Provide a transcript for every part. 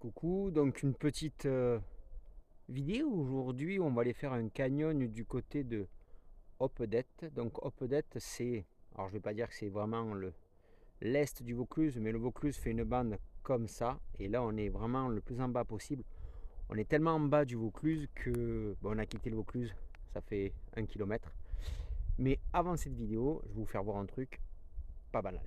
Coucou, donc une petite vidéo aujourd'hui. On va aller faire un canyon du côté de Oppedet. Donc Oppedet, c'est, alors je vais pas dire que c'est vraiment l'est du Vaucluse, mais le Vaucluse fait une bande comme ça. Et là, on est vraiment le plus en bas possible. On est tellement en bas du Vaucluse que on a quitté le Vaucluse. Ça fait 1 km. Mais avant cette vidéo, je vais vous faire voir un truc pas banal.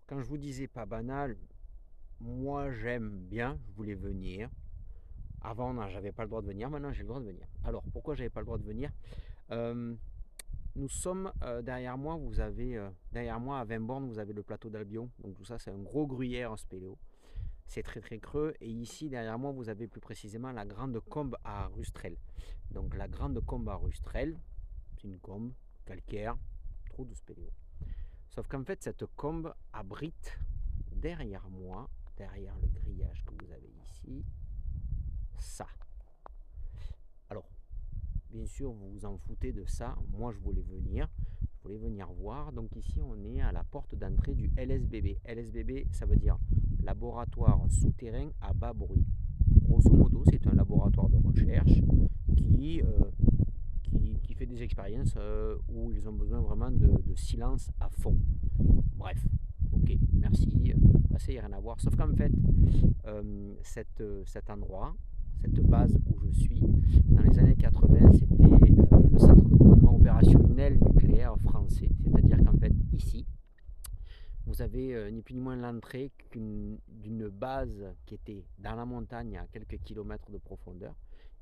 Quand je vous disais pas banal, moi j'aime bien, je voulais venir. Avant, j'avais pas le droit de venir, maintenant j'ai le droit de venir. Alors, pourquoi j'avais pas le droit de venir? Nous sommes derrière moi, derrière moi à 20 bornes, vous avez le plateau d'Albion. Donc tout ça, c'est un gros gruyère spéléo. C'est très très creux. Et ici, derrière moi, vous avez plus précisément la Grande Combe à Rustrel. Donc la Grande Combe à Rustrel, c'est une combe calcaire, trop de spéléo. Sauf qu'en fait, cette combe abrite derrière moi, derrière le grillage que vous avez ici, ça. Alors, bien sûr, vous vous en foutez de ça. Moi, je voulais venir voir. Donc ici, on est à la porte d'entrée du LSBB. LSBB, ça veut dire laboratoire souterrain à bas bruit. Grosso modo, c'est un laboratoire de recherche qui fait des expériences où ils ont besoin vraiment de silence à fond. Bref, ok, merci. Ça, il n'y a rien à voir. Sauf qu'en fait, cet endroit, cette base où je suis, dans les années 80, c'était le centre de commandement opérationnel nucléaire français. C'est-à-dire qu'en fait, ici, vous avez ni plus ni moins l'entrée d'une base qui était dans la montagne à quelques kilomètres de profondeur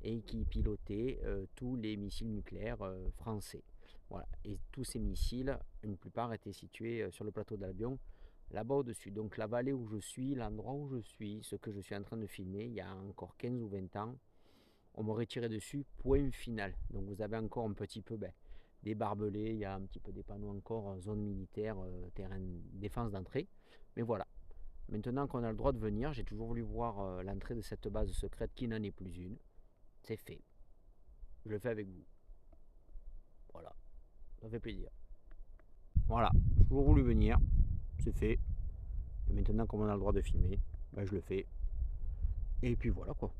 et qui pilotait tous les missiles nucléaires français. Voilà. Et tous ces missiles, une plupart étaient situés sur le plateau d'Albion, là-bas au-dessus. Donc la vallée où je suis, l'endroit où je suis, ce que je suis en train de filmer, il y a encore 15 ou 20 ans, on m'aurait tiré dessus, point final. Donc vous avez encore un petit peu des barbelés, il y a un petit peu des panneaux encore, zone militaire, terrain défense d'entrée. Mais voilà, maintenant qu'on a le droit de venir, j'ai toujours voulu voir l'entrée de cette base secrète qui n'en est plus une. C'est fait. Je le fais avec vous. Voilà, ça fait plaisir. Voilà, j'ai toujours voulu venir, c'est fait. Et maintenant qu'on a le droit de filmer, je le fais. Et puis voilà quoi.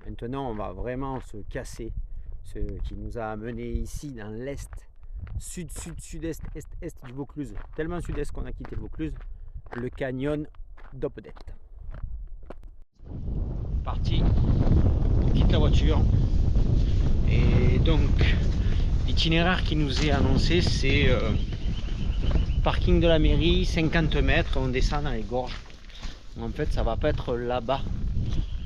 Maintenant, on va vraiment se casser ce qui nous a amené ici dans l'est, sud, sud, sud-est, est, est du Vaucluse. Tellement sud-est qu'on a quitté le Vaucluse, le canyon d'Oppedet. Parti, on quitte la voiture. Et donc, l'itinéraire qui nous est annoncé, c'est parking de la mairie, 50 mètres, on descend dans les gorges. En fait, ça va pas être là-bas,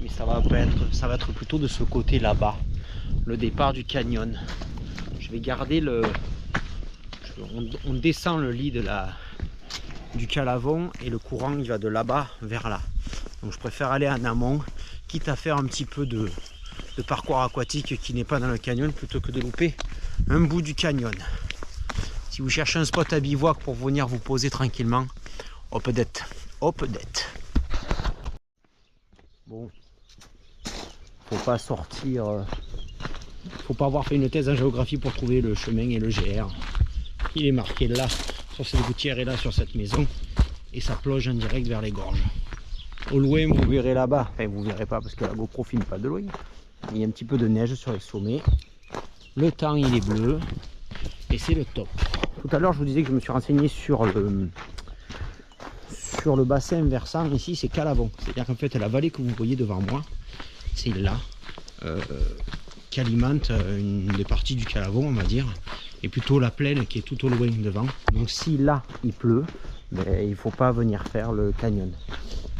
mais ça va être plutôt de ce côté là-bas, le départ du canyon. Je vais garder on descend le lit du Calavon et le courant il va de là-bas vers là. Donc je préfère aller en amont, quitte à faire un petit peu de parcours aquatique qui n'est pas dans le canyon, plutôt que de louper un bout du canyon. Si vous cherchez un spot à bivouac pour venir vous poser tranquillement, Oppedet. Bon, faut pas sortir, faut pas avoir fait une thèse en géographie pour trouver le chemin et le GR. Il est marqué là, sur cette gouttière et là sur cette maison, et ça plonge en direct vers les gorges. Au loin, vous verrez là-bas, enfin vous verrez pas parce que la GoPro filme pas de loin, il y a un petit peu de neige sur les sommets. Le temps il est bleu et c'est le top. Tout à l'heure je vous disais que je me suis renseigné sur le bassin versant. Ici c'est Calavon, c'est-à-dire qu'en fait la vallée que vous voyez devant moi, c'est là qui alimente une des parties du Calavon, on va dire, et plutôt la plaine qui est tout au loin devant. Donc si là il pleut, il ne faut pas venir faire le canyon.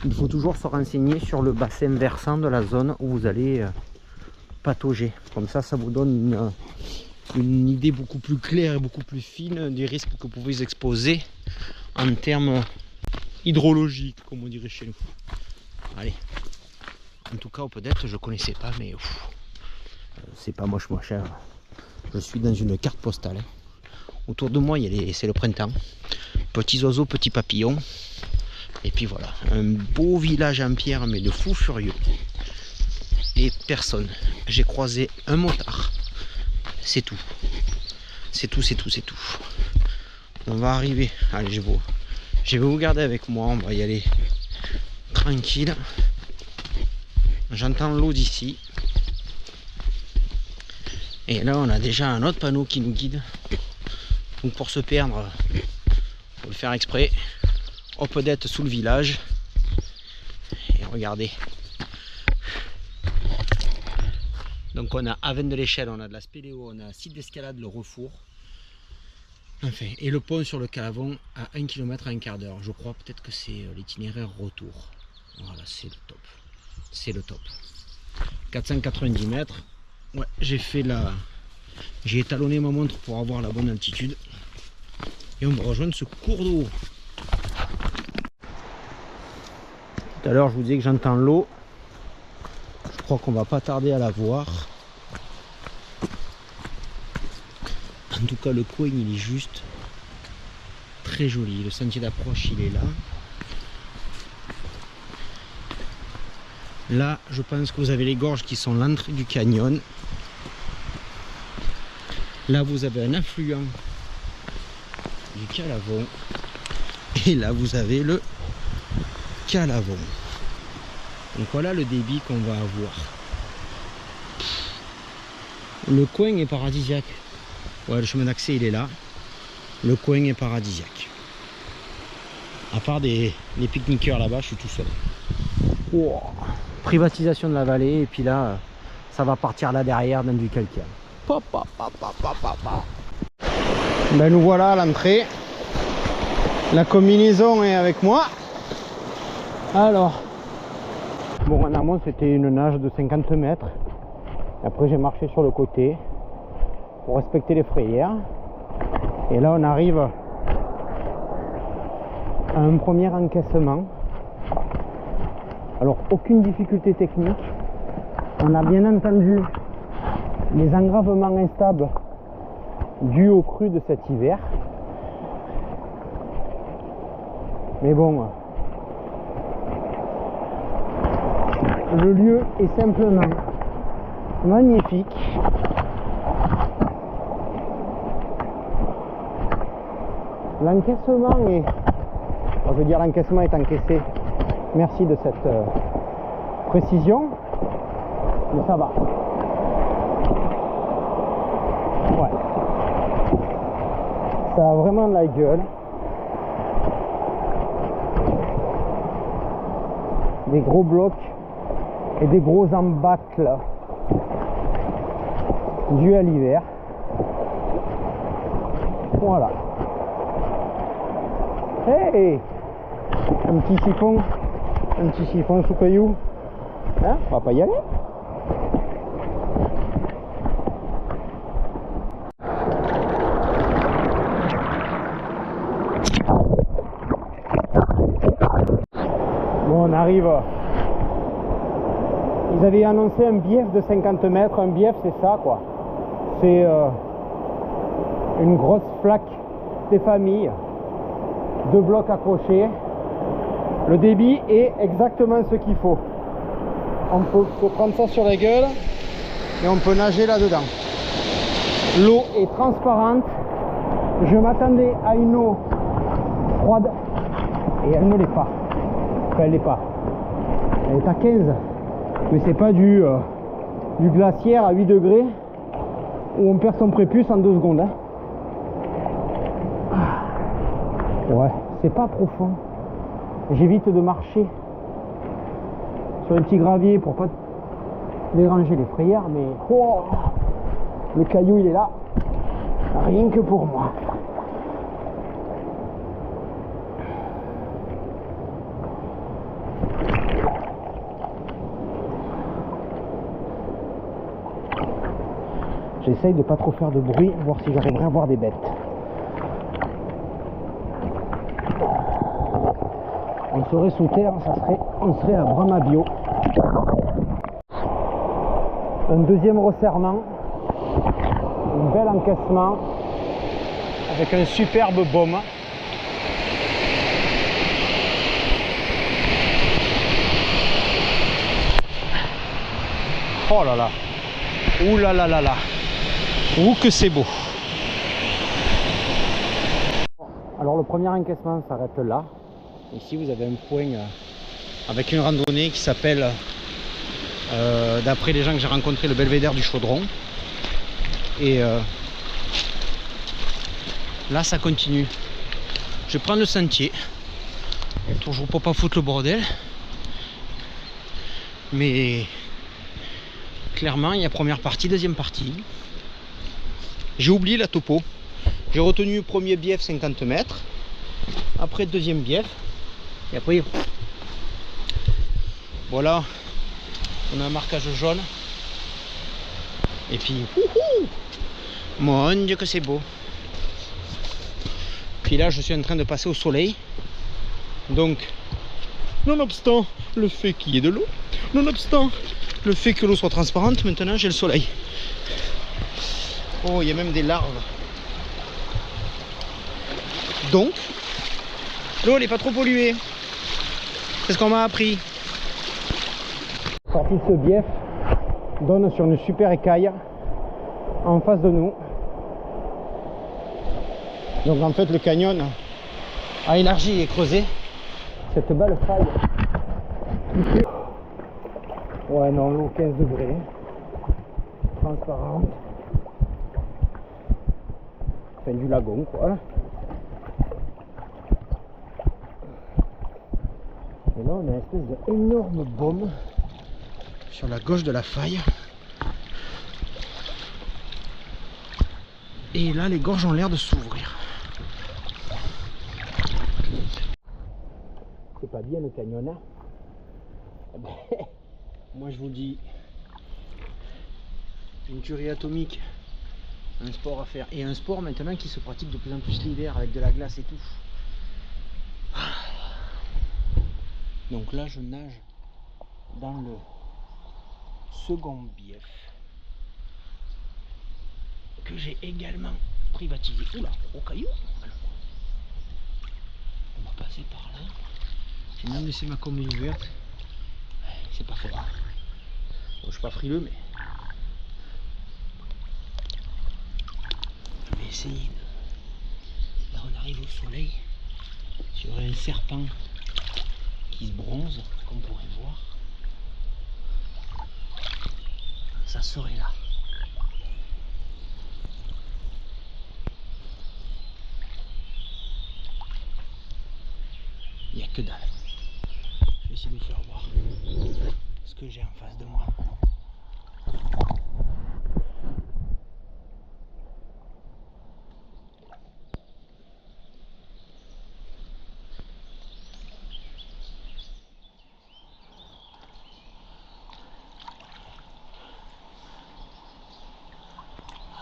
Il faut toujours se renseigner sur le bassin versant de la zone où vous allez patauger. Comme ça, ça vous donne une idée beaucoup plus claire et beaucoup plus fine des risques que vous pouvez vous exposer en termes hydrologiques, comme on dirait chez nous. Allez. En tout cas, peut-être je connaissais pas, mais c'est pas moche. Je suis dans une carte postale. Autour de moi, c'est le printemps. Petits oiseaux, petits papillons. Et puis voilà, un beau village en pierre, mais de fou furieux. Et personne. J'ai croisé un motard. C'est tout. C'est tout, c'est tout, c'est tout. On va arriver. Allez, je vais vous garder avec moi. On va y aller tranquille. J'entends l'eau d'ici. Et là, on a déjà un autre panneau qui nous guide. Donc pour se perdre, faut le faire exprès. Hop d'être sous le village. Et regardez. Donc on a Aven de l'Échelle, on a de la Spéléo, on a site d'escalade, le Refour. Enfin, et le pont sur le Calavon à 1 km à un quart d'heure. Je crois peut-être que c'est l'itinéraire retour. Voilà, c'est le top. C'est le top. 490 mètres. Ouais, j'ai étalonné ma montre pour avoir la bonne altitude. Et on va rejoindre ce cours d'eau. Tout à l'heure, je vous disais que j'entends l'eau. Je crois qu'on va pas tarder à la voir. En tout cas, le coin, il est juste très joli. Le sentier d'approche, il est là. Là, je pense que vous avez les gorges qui sont l'entrée du canyon. Là, vous avez un affluent du Calavon. Et là, vous avez le Calavon. Donc voilà le débit qu'on va avoir. Le coin est paradisiaque. Ouais, le chemin d'accès, il est là. Le coin est paradisiaque. À part les pique-niqueurs là-bas, je suis tout seul. Wow. Privatisation de la vallée, et puis là, ça va partir là derrière dans du calcaire. Ben nous voilà à l'entrée. La combinaison est avec moi. Alors, bon, en amont c'était une nage de 50 mètres. Et après j'ai marché sur le côté pour respecter les frayères. Et là on arrive à un premier encaissement. Alors aucune difficulté technique. On a bien entendu les engravements instables dus au cru de cet hiver. Mais bon, le lieu est simplement magnifique. L'encaissement est... je veux dire, l'encaissement est encaissé. Merci de cette précision. Mais ça va. Ouais. Ça a vraiment de la gueule. Des gros blocs et des gros embâcles dus à l'hiver. Voilà. Hey, un petit siphon sous caillou. Hein, on va pas y aller? Bon, on arrive. Ils avaient annoncé un bief de 50 mètres. Un bief, c'est ça, quoi. C'est une grosse flaque des familles. 2 blocs accrochés. Le débit est exactement ce qu'il faut. On peut se prendre ça sur la gueule et on peut nager là-dedans. L'eau est transparente. Je m'attendais à une eau froide et elle ne l'est pas. Enfin, elle l'est pas. Elle est à 15. Mais c'est pas du glaciaire à 8 degrés où on perd son prépuce en 2 secondes. Hein. Ouais, c'est pas profond. J'évite de marcher sur les petits graviers pour pas déranger les frayères, mais oh, le caillou il est là, rien que pour moi. J'essaye de pas trop faire de bruit, voir si j'arriverai à voir des bêtes. On serait sous terre, on serait à Bramabio. Un deuxième resserrement, un bel encaissement avec un superbe baume. Oh là là. Ouh là là là là. Ouh que c'est beau. Alors le premier encaissement s'arrête là. Ici vous avez un point avec une randonnée qui s'appelle, d'après les gens que j'ai rencontrés, le belvédère du Chaudron. Et là ça continue. Je prends le sentier. Toujours pour pas foutre le bordel. Mais clairement il y a première partie, deuxième partie. J'ai oublié la topo. J'ai retenu le premier bief 50 mètres. Après deuxième bief. Et après voilà. On a un marquage jaune. Et puis mon Dieu que c'est beau. Puis là je suis en train de passer au soleil. Donc nonobstant le fait qu'il y ait de l'eau, nonobstant le fait que l'eau soit transparente, maintenant j'ai le soleil. Oh, il y a même des larves. Donc l'eau elle n'est pas trop polluée. C'est ce qu'on m'a appris. Sortie de ce bief donne sur une super écaille en face de nous. Donc en fait le canyon a élargi et creusé cette belle faille. Ouais non, l'eau 15 degrés, transparente, enfin du lagon quoi. Et là on a une espèce d'énorme baume sur la gauche de la faille. Et là les gorges ont l'air de s'ouvrir. C'est pas bien le canyon là. Moi je vous dis, une tuerie atomique, un sport à faire. Et un sport maintenant qui se pratique de plus en plus l'hiver avec de la glace et tout. Donc là je nage dans le second bief que j'ai également privatisé. Oula, au caillou. Alors, on va passer par là. J'ai même laissé ma combi ouverte. C'est pas fort. Bon, je suis pas frileux, mais je vais essayer de... Là on arrive au soleil sur un serpent qui se bronze, comme on pourrait voir. Ça serait là. Il n'y a que dalle. Je vais essayer de vous faire voir ce que j'ai en face de moi.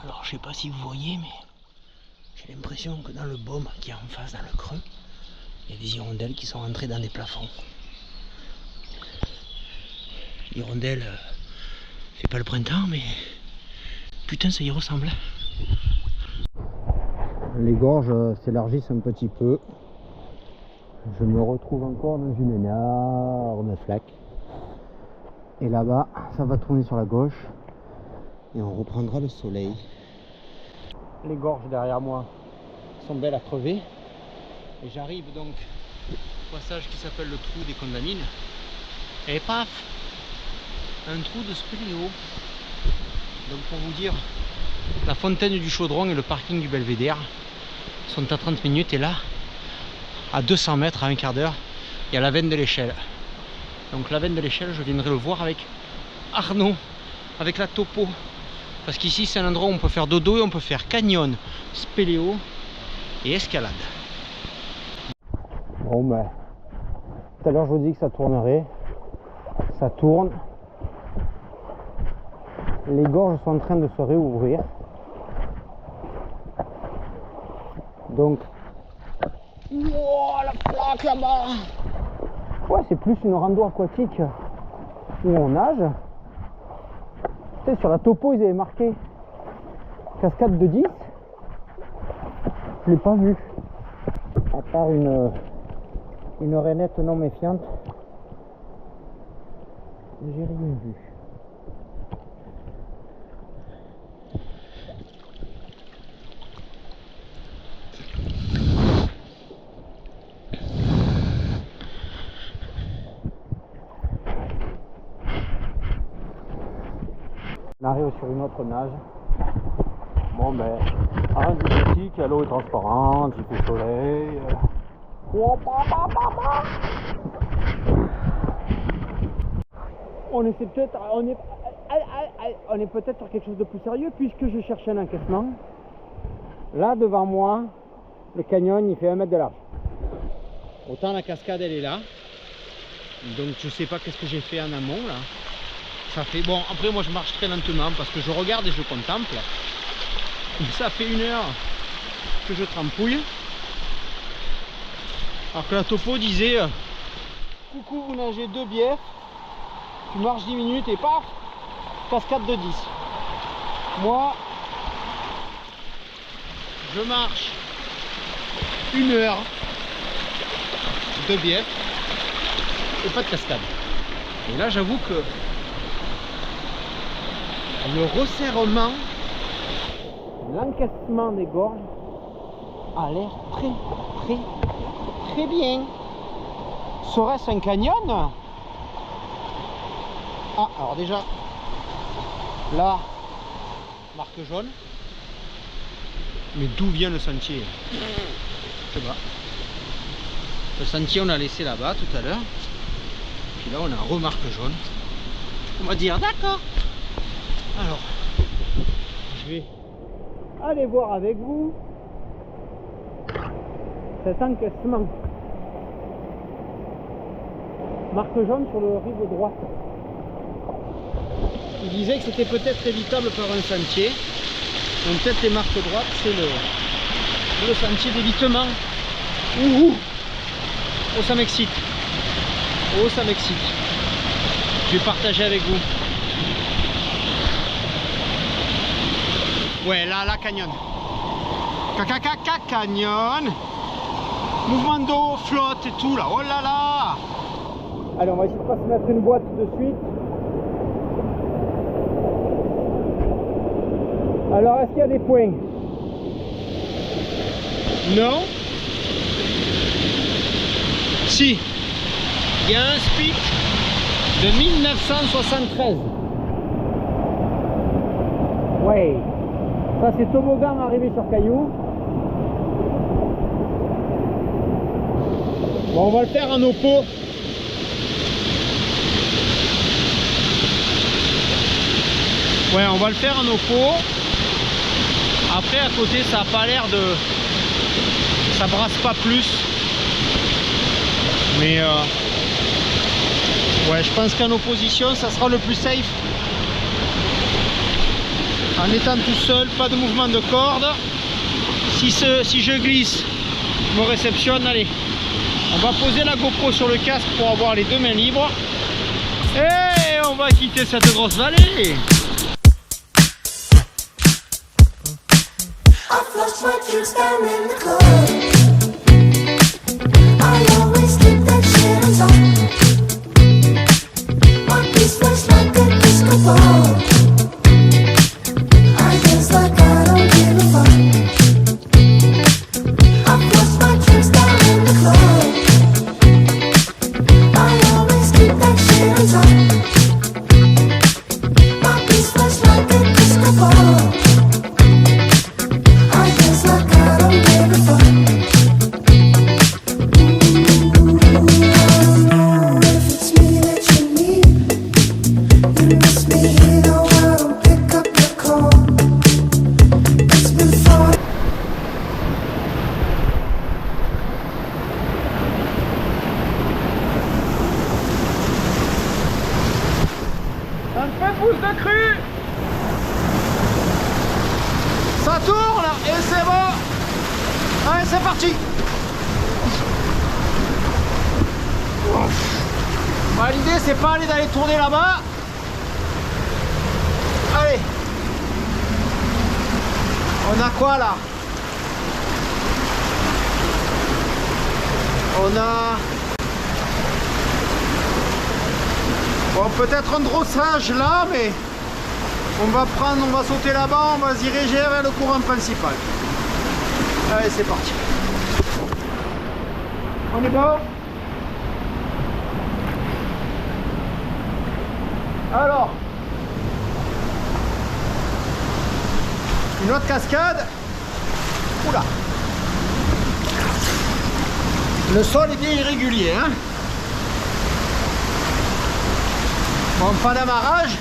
Alors je sais pas si vous voyez, mais j'ai l'impression que dans le baume qui est en face, dans le creux, il y a des hirondelles qui sont rentrées dans des plafonds. Hirondelles, c'est pas le printemps, mais putain ça y ressemble. Les gorges s'élargissent un petit peu. Je me retrouve encore dans une énorme flaque. Et là-bas, ça va tourner sur la gauche. Et on reprendra le soleil. Les gorges derrière moi sont belles à crever. Et j'arrive donc au passage qui s'appelle le trou des Condamines. Et paf, un trou de spéléo. Donc pour vous dire, la fontaine du Chaudron et le parking du Belvédère sont à 30 minutes. Et là, à 200 mètres, à un quart d'heure, il y a la veine de l'échelle. Donc la veine de l'échelle, je viendrai le voir avec Arnaud, avec la topo. Parce qu'ici c'est un endroit où on peut faire dodo et on peut faire canyon, spéléo et escalade. Bon ben, tout à l'heure je vous dis que ça tournerait. Ça tourne. Les gorges sont en train de se réouvrir. Donc, wow, la plaque là-bas. Ouais, c'est plus une rando aquatique où on nage. Tu sais, sur la topo ils avaient marqué cascade de 10. Je l'ai pas vu. À part une rainette non méfiante. J'ai rien vu. On arrive sur une autre nage. Bon ben, rien de critique, l'eau est transparente, il fait soleil. On essaie peut-être, on est peut-être sur quelque chose de plus sérieux puisque je cherche un encaissement. Là devant moi, le canyon il fait 1 mètre de large. Autant la cascade elle est là. Donc je sais pas qu'est-ce que j'ai fait en amont là. Ça fait bon, après moi je marche très lentement parce que je regarde et je contemple. Ça fait 1 heure que je trempouille. Alors que la topo disait coucou, vous nagez 2 bières, tu marches 10 minutes et paf, cascade de 10. Moi je marche 1 heure, 2 bières et pas de cascade. Et là j'avoue que le resserrement, l'encaissement des gorges a l'air très bien. Serait-ce un canyon? Ah, alors déjà, là, marque jaune. Mais d'où vient le sentier? Je sais pas. Le sentier on l'a laissé là-bas tout à l'heure. Puis là on a un remarque jaune. On va dire d'accord. Alors, je vais aller voir avec vous cet encaissement. Marque jaune sur le rive droite. Il disait que c'était peut-être évitable par un sentier. Donc peut-être les marques droites, c'est le sentier d'évitement. Ouh, oh ça m'excite. Oh ça m'excite. Je vais partager avec vous. Ouais, là, canyon. Canyon. Mouvement d'eau, flotte et tout là. Oh là là. Allez, on va essayer de pas se mettre une boîte de suite. Alors, est-ce qu'il y a des points? Non. Si. Il y a un speak de 1973. Ouais. Ça c'est toboggan arrivé sur caillou. Bon, on va le faire en oppo. Ouais, on va le faire en oppo. Après à côté ça a pas l'air de... ça brasse pas plus. Mais ouais, je pense qu'en opposition ça sera le plus safe. En étant tout seul, pas de mouvement de corde. Si je glisse, je me réceptionne. Allez, on va poser la GoPro sur le casque pour avoir les 2 mains libres. Et on va quitter cette grosse vallée. pouces de crue. Ça tourne et c'est bon. Allez, c'est parti. Bon, l'idée c'est pas d'aller tourner là-bas. Allez. On a quoi là? On a... Bon, peut-être un drossage là, mais on va sauter là-bas, on va se diriger vers le courant principal. Allez, c'est parti. On est bon? Alors, Une autre cascade. Oula. Le sol est bien irrégulier, hein. Bon, pas d'amarrage.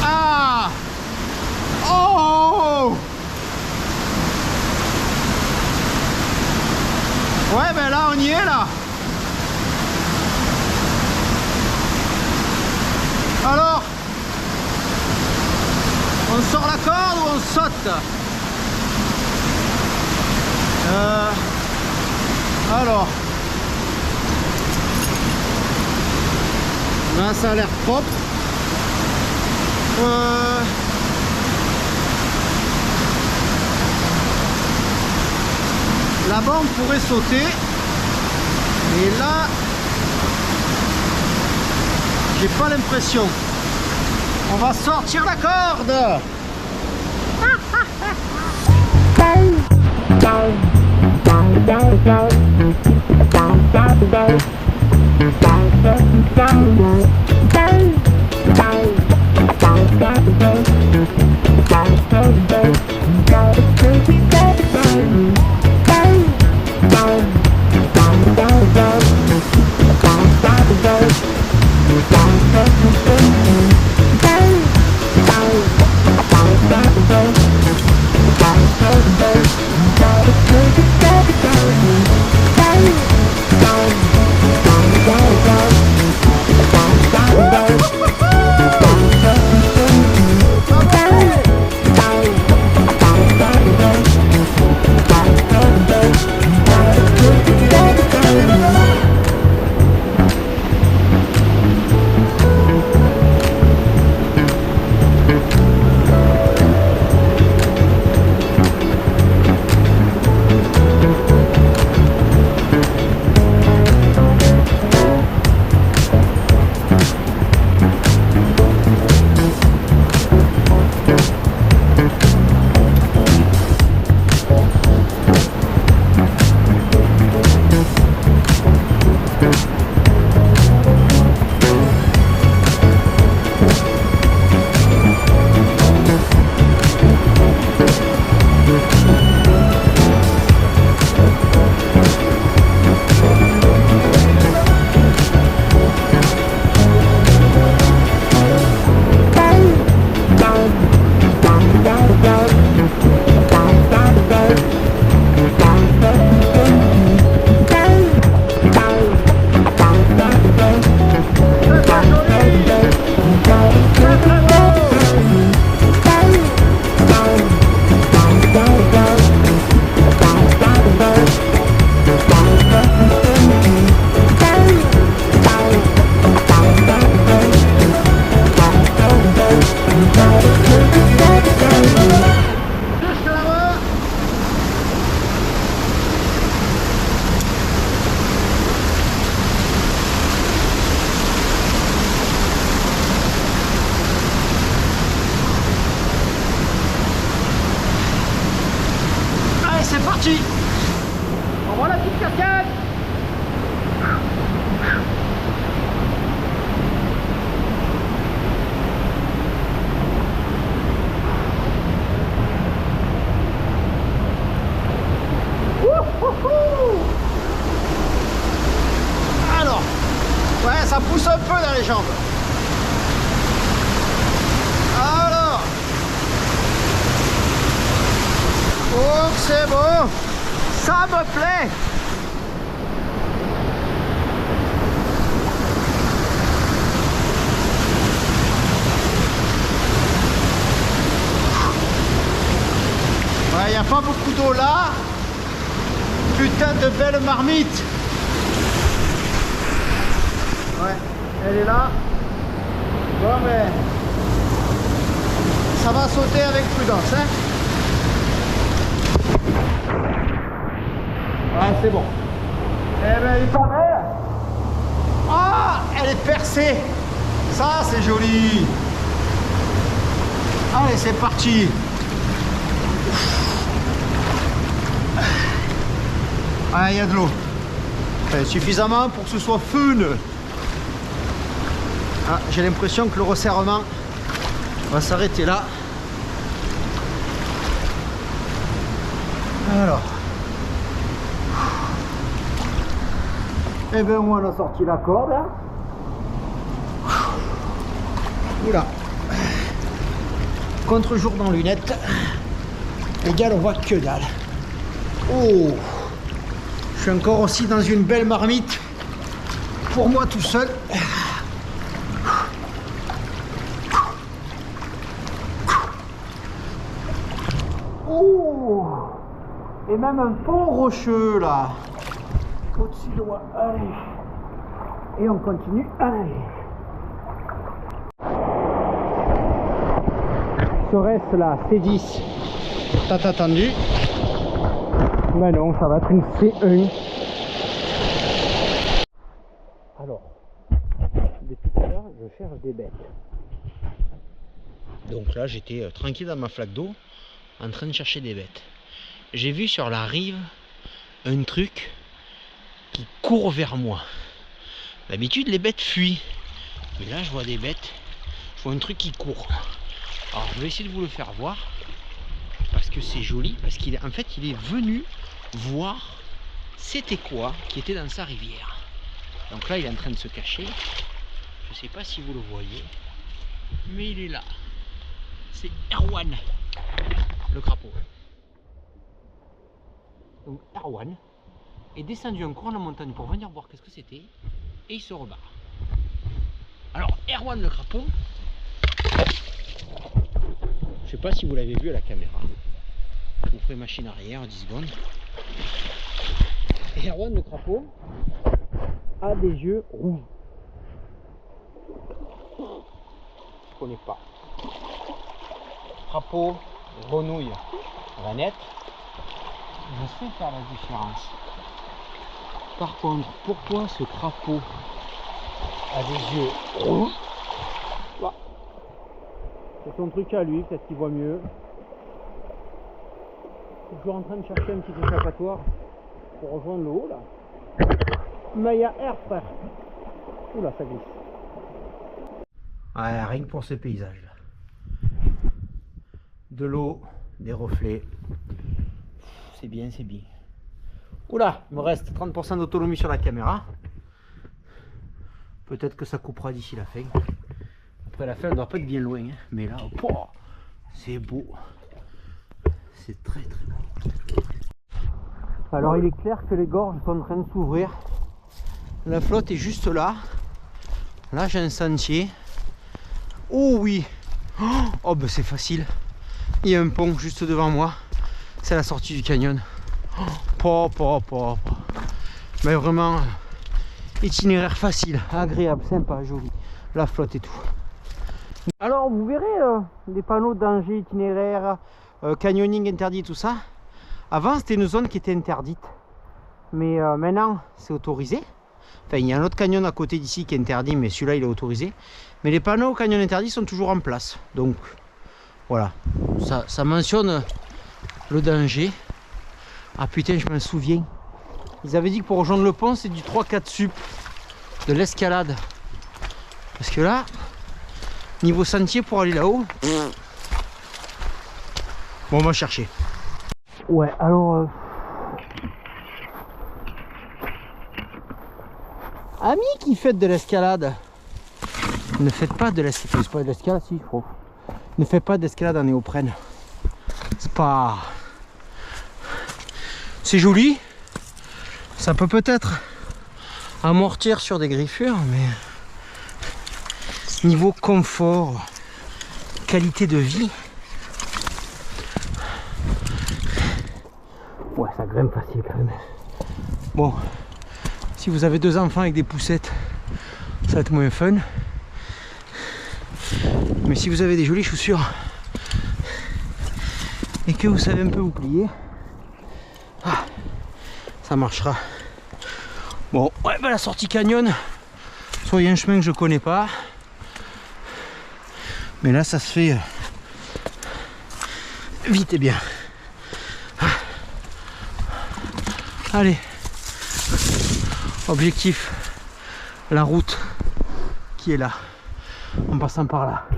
Ah. Oh. Ouais, ben là, on y est, là. Alors, on sort la corde ou on saute? Alors, là ça a l'air propre. Là-bas on pourrait sauter. Et là, j'ai pas l'impression. On va sortir la corde. On voit la petite cascade. Alors, ouais, ça pousse un peu dans les jambes. Alors, oh, c'est beau. Ça me plaît. Ouais, il n'y a pas beaucoup d'eau là. Putain de belle marmite. Ouais, elle est là. Bon, mais ça va sauter avec prudence, hein. Ah, c'est bon. Eh ben, il est pas mal. Ah, elle est percée. Ça, c'est joli. Allez, c'est parti. Ah, il y a de l'eau. Suffisamment pour que ce soit fun. Ah, j'ai l'impression que le resserrement va s'arrêter là. Alors. Et bien moi on a sorti la corde. Hein. Oula. Contre-jour dans lunettes. Égal, on voit que dalle. Oh. Je suis encore aussi dans une belle marmite. Pour moi tout seul. Oh. Et même un pont rocheux là. Au-dessus de moi. Allez. Et on continue. Allez. Serait-ce la C10 tant attendu? Mais non, ça va être une C1. Alors, depuis tout à l'heure, je cherche des bêtes. Donc là, j'étais tranquille dans ma flaque d'eau, en train de chercher des bêtes. J'ai vu sur la rive un truc qui court vers moi. D'habitude, les bêtes fuient. Mais là, je vois des bêtes. Je vois un truc qui court. Alors, je vais essayer de vous le faire voir. Parce que c'est joli. Parce qu'il en fait, il est venu voir c'était quoi qui était dans sa rivière. Donc là, il est en train de se cacher. Je ne sais pas si vous le voyez. Mais il est là. C'est Erwan, le crapaud. Donc Erwan est descendu encore la montagne pour venir voir qu'est-ce que c'était. Et il se rebarre. Alors Erwan le crapaud, je sais pas si vous l'avez vu à la caméra. Je vous ferai machine arrière 10 secondes. Erwan le crapaud a des yeux rouges. Je connais pas. Crapaud, grenouille, ranette. Je sais faire la différence. Par contre, pourquoi ce crapaud a des yeux rouges? C'est son truc à lui, peut-être qu'il voit mieux. Je suis toujours en train de chercher un petit échappatoire pour rejoindre le haut là. Mais il y a air, frère. Oula, ça glisse. Ouais, rien que pour ce paysage là. De l'eau, des reflets. C'est bien, c'est bien. Oula, il me reste 30% d'autonomie sur la caméra. Peut-être que ça coupera d'ici la fin. Après la fin, on doit pas être bien loin. Hein. Mais là, oh, c'est beau. C'est très très beau. Alors il est clair que les gorges sont en train de s'ouvrir. La flotte est juste là. Là j'ai un sentier. Oh oui. Oh ben c'est facile. Il y a un pont juste devant moi. C'est la sortie du canyon. Mais vraiment itinéraire facile, agréable, sympa, joli. La flotte et tout. Alors vous verrez des panneaux danger, itinéraire, canyoning interdit, tout ça. Avant c'était une zone qui était interdite. Mais maintenant c'est autorisé. Enfin il y a un autre canyon à côté d'ici qui est interdit, mais celui-là il est autorisé. Mais les panneaux canyon interdit sont toujours en place. Donc voilà, ça mentionne le danger. Ah putain, je m'en souviens. Ils avaient dit que pour rejoindre le pont, c'est du 3-4 sup. De l'escalade. Parce que là, niveau sentier pour aller là-haut. Bon, on va chercher. Ouais, alors... Amis qui faites de l'escalade, ne faites pas de l'escalade. C'est pas de l'escalade, si, faut. Ne faites pas d'escalade en néoprène. C'est pas... C'est joli. Ça peut peut-être amortir sur des griffures, mais niveau confort, qualité de vie, ouais, ça grimpe facile quand même. Bon, si vous avez 2 enfants avec des poussettes, ça va être moins fun. Mais si vous avez des jolies chaussures et que vous savez un peu vous plier, ça marchera. Bon, ouais, bah la sortie canyon, soit il y a un chemin que je connais pas, mais là ça se fait vite et bien. Allez, objectif, la route qui est là. en passant par là.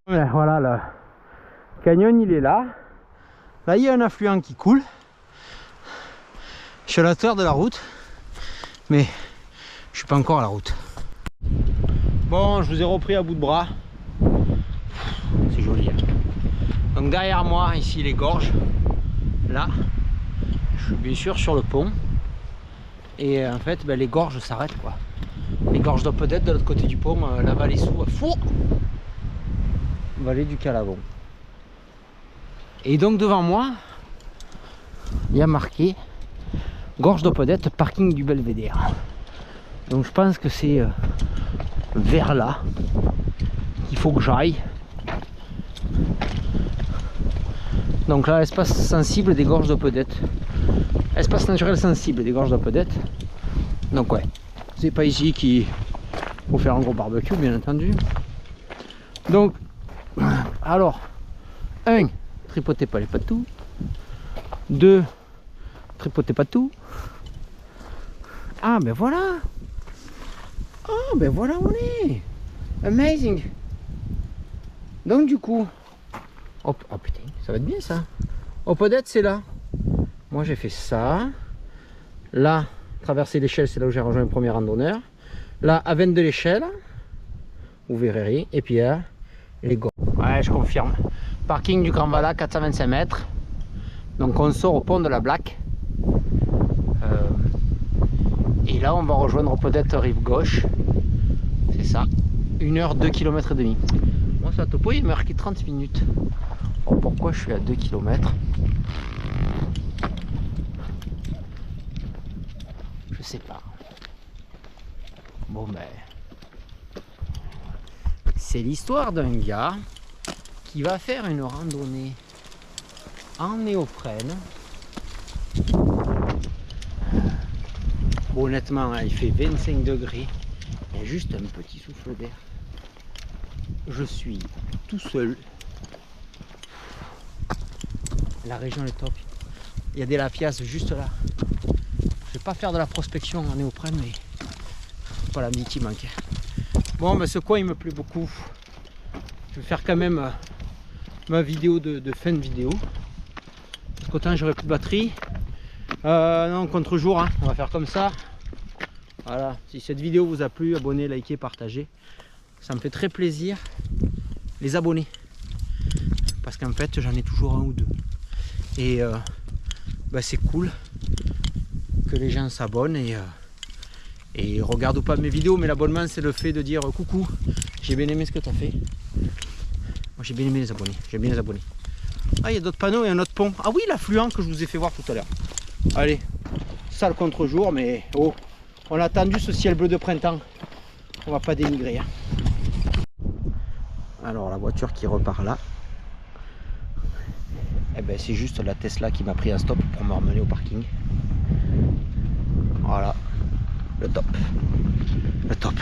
Voilà, le canyon il est là. Là il y a un affluent qui coule. Je suis à la hauteur de la route, mais je suis pas encore à la route. Bon, je vous ai repris à bout de bras. C'est joli. Hein. Donc derrière moi, ici les gorges. Là, je suis bien sûr sur le pont. Et en fait, ben, les gorges s'arrêtent quoi. Les gorges d'Opedette de l'autre côté du pont, la vallée sous Four, vallée du Calavon. Et donc devant moi, il y a marqué Gorge d'Opedette, parking du Belvédère. Donc je pense que c'est vers là qu'il faut que j'aille. Donc là, espace sensible des gorges d'Opedette. Espace naturel sensible des gorges d'Opedette. Donc ouais, c'est pas ici qu'il faut faire un gros barbecue, bien entendu. Donc, alors, 1, tripotez pas les patous. 2, tripotez pas tout. Ah ben voilà. Oh ben voilà où on est. Amazing. Donc du coup, oh putain, ça va être bien ça. Opedette c'est là. Moi j'ai fait ça. Là, traverser l'échelle, c'est là où j'ai rejoint le premier randonneur. Là, à 22 l'échelle, vous verrez. Et puis là, les gorges. Ouais, je confirme. Parking du Grand Vala, 425 mètres. Donc on sort au pont de la Blaque. Et là, on va rejoindre Opedette rive gauche. C'est ça. 1 heure, 2 km et demi. Moi, ça topo, il m'a marqué 30 minutes. Alors, pourquoi je suis à 2 km? Je sais pas. Bon ben, c'est l'histoire d'un gars qui va faire une randonnée en néoprène. Bon, honnêtement, il fait 25 degrés. Il y a juste un petit souffle d'air. Je suis tout seul. La région est top. Il y a des lafias juste là. Je vais pas faire de la prospection en néoprène, mais pas la qui manque. Bon, ben ce coin il me plaît beaucoup. Je vais faire quand même ma vidéo de fin de vidéo. Parce qu'autant j'aurai plus de batterie. Non, contre-jour, hein. On va faire comme ça. Voilà, si cette vidéo vous a plu, abonnez, likez, partagez. Ça me fait très plaisir. Les abonnés. Parce qu'en fait, j'en ai toujours 1 ou 2. Et bah, c'est cool que les gens s'abonnent et regardent ou pas mes vidéos. Mais l'abonnement, c'est le fait de dire coucou, j'ai bien aimé ce que tu as fait. Moi, j'ai bien aimé les abonnés. J'aime bien les abonnés. Ah, il y a d'autres panneaux et un autre pont. Ah oui, l'affluent que je vous ai fait voir tout à l'heure. Allez, ça le contre-jour, mais oh, on a attendu ce ciel bleu de printemps. On va pas dénigrer. Hein. Alors la voiture qui repart là, eh ben, c'est juste la Tesla qui m'a pris un stop pour me ramener au parking. Voilà, le top. Le top.